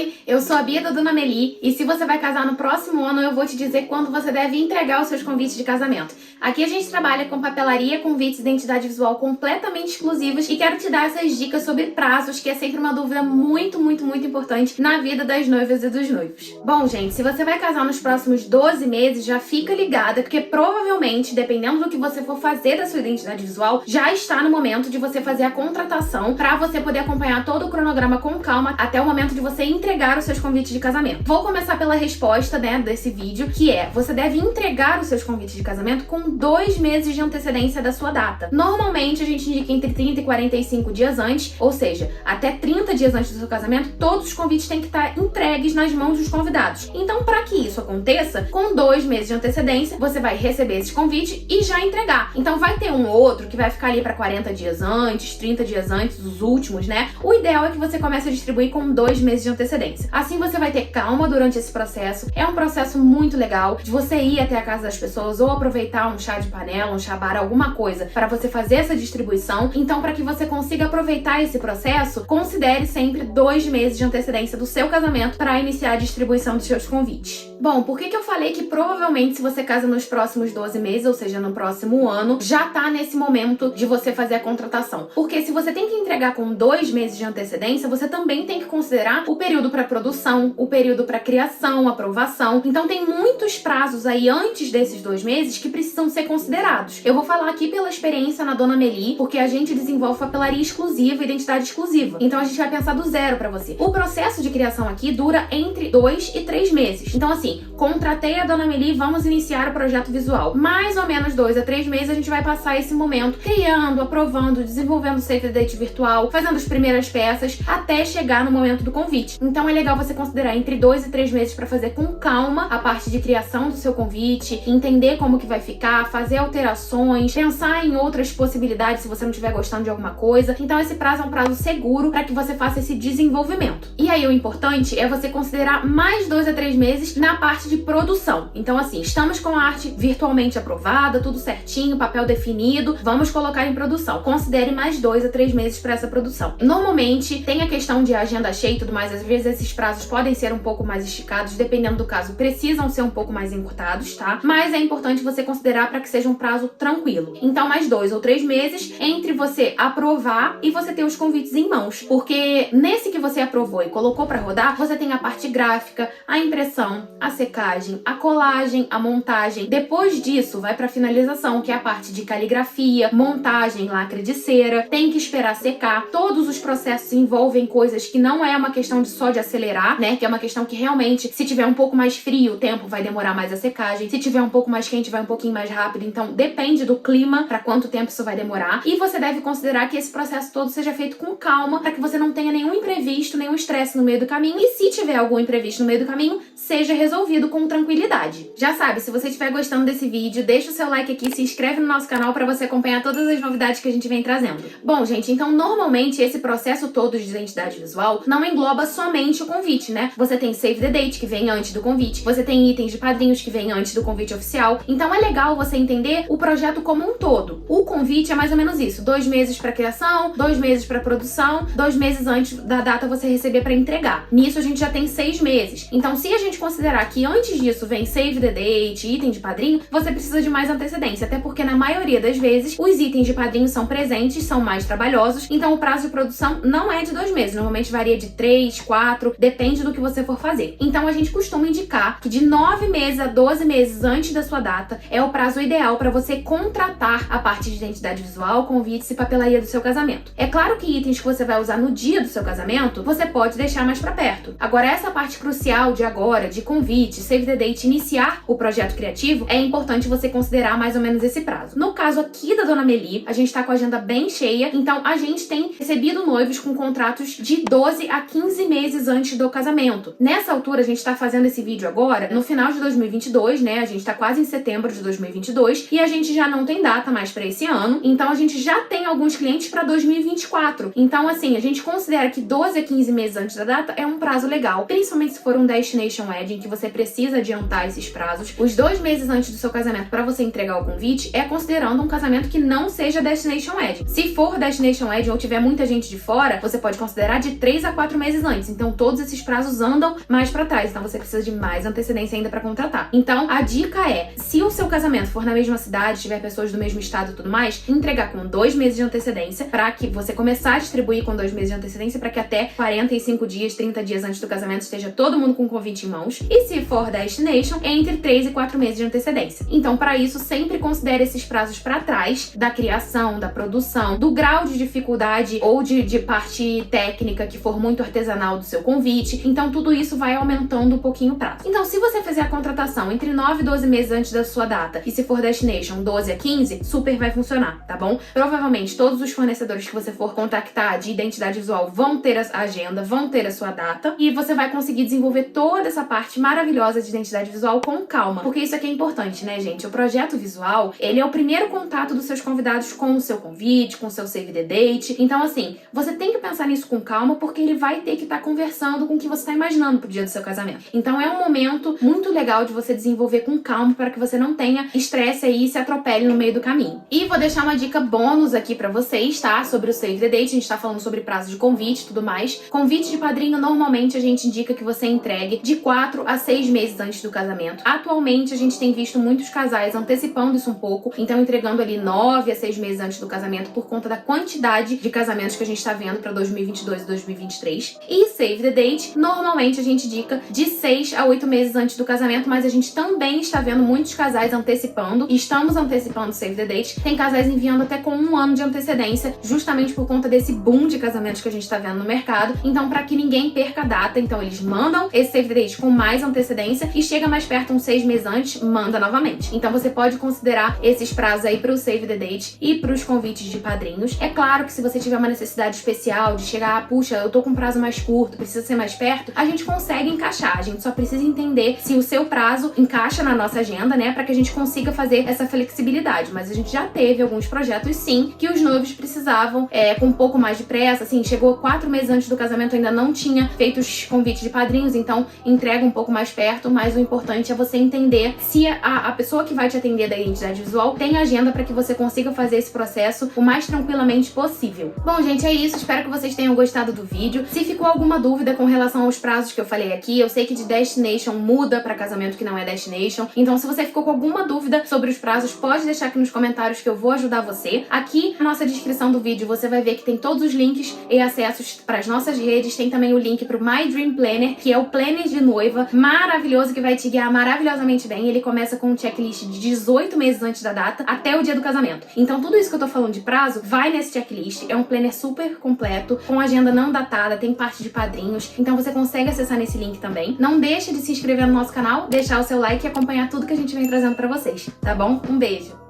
Oi, eu sou a Bia da Dona Meli e se você vai casar no próximo ano, eu vou te dizer quando você deve entregar os seus convites de casamento. Aqui a gente trabalha com papelaria, convites e identidade visual completamente exclusivos e quero te dar essas dicas sobre prazos, que é sempre uma dúvida muito importante na vida das noivas e dos noivos. Bom, gente, se você vai casar nos próximos 12 meses, já fica ligada, porque provavelmente, dependendo do que você for fazer da sua identidade visual, já está no momento de você fazer a contratação para você poder acompanhar todo o cronograma com calma até o momento de você entregar os seus convites de casamento. Vou começar pela resposta, desse vídeo, que é: você deve entregar os seus convites de casamento com 2 meses de antecedência da sua data. Normalmente, a gente indica entre 30 e 45 dias antes, ou seja, até 30 dias antes do seu casamento, todos os convites têm que estar entregues nas mãos dos convidados. Então, para que isso aconteça, com 2 meses de antecedência, você vai receber esses convites e já entregar. Então, vai ter um ou outro que vai ficar ali para 40 dias antes, 30 dias antes, os últimos, né? O ideal é que você comece a distribuir com 2 meses de antecedência. Assim você vai ter calma durante esse processo. É um processo muito legal de você ir até a casa das pessoas ou aproveitar um chá de panela, um chá bar, alguma coisa para você fazer essa distribuição. Então, para que você consiga aproveitar esse processo, considere sempre 2 meses de antecedência do seu casamento para iniciar a distribuição dos seus convites. Bom, por que eu falei que provavelmente se você casa nos próximos 12 meses, ou seja, no próximo ano, já tá nesse momento de você fazer a contratação? Porque se você tem que entregar com 2 meses de antecedência, você também tem que considerar o período para produção, o período para criação, aprovação. Então tem muitos prazos aí antes desses 2 meses que precisam ser considerados. Eu vou falar aqui pela experiência na Dona Meli, porque a gente desenvolve papelaria exclusiva e identidade exclusiva. Então a gente vai pensar do zero para você. O processo de criação aqui dura entre 2 e 3 meses. Então assim, contratei a Dona Meli, vamos iniciar o projeto visual. Mais ou menos 2 a 3 meses a gente vai passar esse momento criando, aprovando, desenvolvendo o save the date virtual, fazendo as primeiras peças, até chegar no momento do convite. Então é legal você considerar entre 2 e 3 meses para fazer com calma a parte de criação do seu convite, entender como que vai ficar, fazer alterações, pensar em outras possibilidades se você não estiver gostando de alguma coisa. Então esse prazo é um prazo seguro para que você faça esse desenvolvimento. E aí o importante é você considerar mais 2 a 3 meses na parte de produção. Então assim, estamos com a arte virtualmente aprovada, tudo certinho, papel definido, vamos colocar em produção. Considere mais 2 a 3 meses para essa produção. Normalmente tem a questão de agenda cheia e tudo mais, às vezes esses prazos podem ser um pouco mais esticados, dependendo do caso, precisam ser um pouco mais encurtados, tá? Mas é importante você considerar para que seja um prazo tranquilo. Então, mais 2 ou 3 meses entre você aprovar e você ter os convites em mãos. Porque nesse que você aprovou e colocou para rodar, você tem a parte gráfica, a impressão, a secagem, a colagem, a montagem. Depois disso, vai para finalização, que é a parte de caligrafia, montagem, lacre de cera. Tem que esperar secar. Todos os processos envolvem coisas que não é uma questão só de acelerar, né? Que é uma questão que realmente, se tiver um pouco mais frio, o tempo vai demorar mais a secagem. Se tiver um pouco mais quente, vai um pouquinho mais rápido. Então, depende do clima para quanto tempo isso vai demorar. E você deve considerar que esse processo todo seja feito com calma, para que você não tenha nenhum imprevisto, nenhum estresse no meio do caminho. E se tiver algum imprevisto no meio do caminho, seja resolvido com tranquilidade. Já sabe, se você estiver gostando desse vídeo, deixa o seu like aqui, se inscreve no nosso canal para você acompanhar todas as novidades que a gente vem trazendo. Bom, gente, então normalmente esse processo todo de identidade visual não engloba somente o convite, né? Você tem save the date, que vem antes do convite, você tem itens de padrinhos que vem antes do convite oficial. Então é legal você entender o projeto como um todo. O convite é mais ou menos isso: 2 meses para criação, 2 meses para produção, 2 meses antes da data você receber para entregar. Nisso a gente já tem 6 meses. Então, se a gente considerar que antes disso vem save the date, item de padrinho, você precisa de mais antecedência, até porque na maioria das vezes os itens de padrinho são presentes, são mais trabalhosos, então o prazo de produção não é de 2 meses, normalmente varia de 3, 4, depende do que você for fazer. Então a gente costuma indicar que de 9 meses a 12 meses antes da sua data é o prazo ideal para você contratar a parte de identidade visual, convites e papelaria do seu casamento. É claro que itens que você vai usar no dia do seu casamento, você pode deixar mais para perto. Agora, essa parte crucial de agora, de convite, save the date, iniciar o projeto criativo, é importante você considerar mais ou menos esse prazo. No caso aqui da Dona Meli, a gente tá com a agenda bem cheia, então a gente tem recebido noivos com contratos de 12 a 15 meses antes do casamento. Nessa altura, a gente tá fazendo esse vídeo agora, no final de 2022, né? A gente tá quase em setembro de 2022 e a gente já não tem data mais para esse ano, então a gente já tem alguns clientes para 2024. Então, assim, a gente considera que 12 a 15 meses antes da data é um prazo legal, principalmente se for um Destination Wedding, que você precisa adiantar esses prazos. Os 2 meses antes do seu casamento para você entregar o convite é considerando um casamento que não seja Destination Wedding. Se for Destination Wedding ou tiver muita gente de fora, você pode considerar de 3 a 4 meses antes. Então todos esses prazos andam mais para trás, então você precisa de mais antecedência ainda para contratar. Então a dica é, se o seu casamento for na mesma cidade, tiver pessoas do mesmo estado e tudo mais, entregar com 2 meses de antecedência, para que você começar a distribuir com 2 meses de antecedência, para que até 45 dias, 30 dias antes do casamento esteja todo mundo com o convite em mãos. E se for Destination, entre 3 e 4 meses de antecedência. Então para isso, sempre considere esses prazos para trás da criação, da produção, do grau de dificuldade ou de parte técnica que for muito artesanal do seu convite. Então tudo isso vai aumentando um pouquinho o prazo. Então se você fizer a contratação entre 9 e 12 meses antes da sua data, e se for Destination 12 a 15, super vai funcionar, tá bom? Provavelmente todos os fornecedores que você for contactar de identidade visual vão ter a agenda, vão ter a sua data, e você vai conseguir desenvolver toda essa parte maravilhosa de identidade visual com calma, porque isso aqui é importante, né, gente? O projeto visual, ele é o primeiro contato dos seus convidados com o seu convite, com o seu save the date. Então, assim, você tem que pensar nisso com calma, porque ele vai ter que estar conversando com o que você está imaginando pro dia do seu casamento. Então, é um momento muito legal de você desenvolver com calma, para que você não tenha estresse aí e se atropele no meio do caminho. E vou deixar uma dica bônus aqui pra vocês, tá? Sobre o save the date, a gente tá falando sobre prazo de convite e tudo mais. Convite de padrinho, normalmente a gente indica que você entregue de 4 a 6 meses antes do casamento. Atualmente, a gente tem visto muitos casais antecipando isso um pouco, então entregando ali 9 a 6 meses antes do casamento, por conta da quantidade de casamentos que a gente tá vendo pra 2022 e 2023. E save the date, normalmente a gente indica de 6 a 8 meses antes do casamento, mas a gente também está vendo muitos casais antecipando, e estamos antecipando save the date. Tem casais enviando até com 1 ano de antecedência, justamente por conta desse boom de casamentos que a gente tá vendo no mercado. Então, para que ninguém perca a data, então eles mandam esse save the date com mais antecedência, e chega mais perto, uns 6 meses antes, manda novamente. Então você pode considerar esses prazos aí pro save the date e pros convites de padrinhos. É claro que se você tiver uma necessidade especial de chegar, puxa, eu tô com um prazo mais curto, precisa ser mais perto, a gente consegue encaixar. A gente só precisa entender se o seu prazo encaixa na nossa agenda, né, para que a gente consiga fazer essa flexibilidade. Mas a gente já teve alguns projetos, sim, que os noivos precisavam com um pouco mais de pressa, assim, chegou 4 meses antes do casamento, ainda não tinha feito os convites de padrinhos, então entrega um pouco mais perto, mas o importante é você entender se a pessoa que vai te atender da identidade visual tem agenda, para que você consiga fazer esse processo o mais tranquilamente possível. Bom, gente, é isso. Espero que vocês tenham gostado do vídeo. Se ficou alguma dúvida com relação aos prazos que eu falei aqui, eu sei que de Destination muda para casamento que não é Destination, então se você ficou com alguma dúvida sobre os prazos, pode deixar aqui nos comentários que eu vou ajudar você. Aqui na nossa descrição do vídeo você vai ver que tem todos os links e acessos para as nossas redes, tem também o link pro My Dream Planner, que é o planner de noiva maravilhoso, que vai te guiar maravilhosamente bem. Ele começa com um checklist de 18 meses antes da data até o dia do casamento. Então tudo isso que eu tô falando de prazo vai nesse checklist. É um planner super completo, com agenda não datada, tem parte de padrinhos, então você consegue acessar nesse link também. Não deixe de se inscrever no nosso canal, deixar o seu like e acompanhar tudo que a gente vem trazendo pra vocês, tá bom? Um beijo!